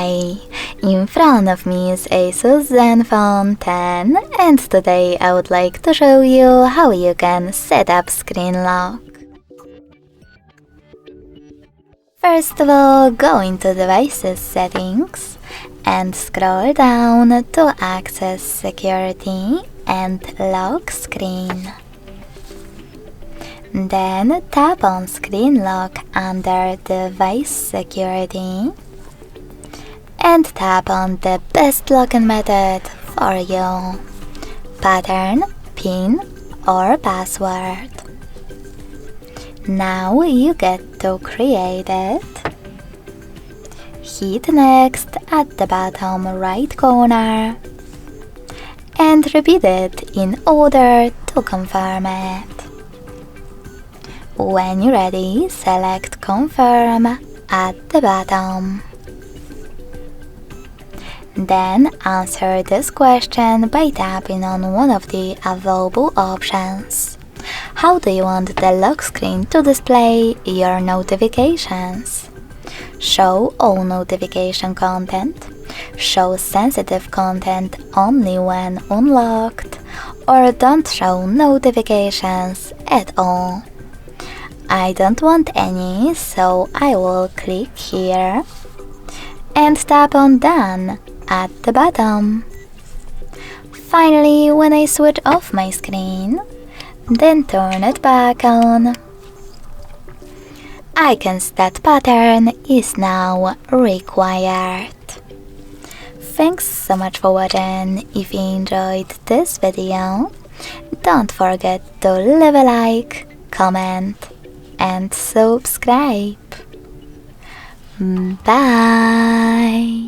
Hi! In front of me is ASUS ZENFONE 10 and today I would like to show you how you can set up screen lock. First of all, go into Devices Settings and scroll down to Access Security and Lock Screen. Then tap on Screen Lock under Device Security and tap on the best login method for you: pattern, PIN or password. Now you get to create it. Hit Next at the bottom right corner and repeat it in order to confirm it. When you're ready, select Confirm at the bottom. Then answer this question by tapping on one of the available options. How do you want the lock screen to display your notifications? Show all notification content, show sensitive content only when unlocked, or don't show notifications at all. I don't want any, so I will click here and tap on Done at the bottom. Finally, when I switch off my screen, then turn it back on, icons that pattern is now required. Thanks so much for watching. If you enjoyed this video, don't forget to leave a like, comment and subscribe. Bye!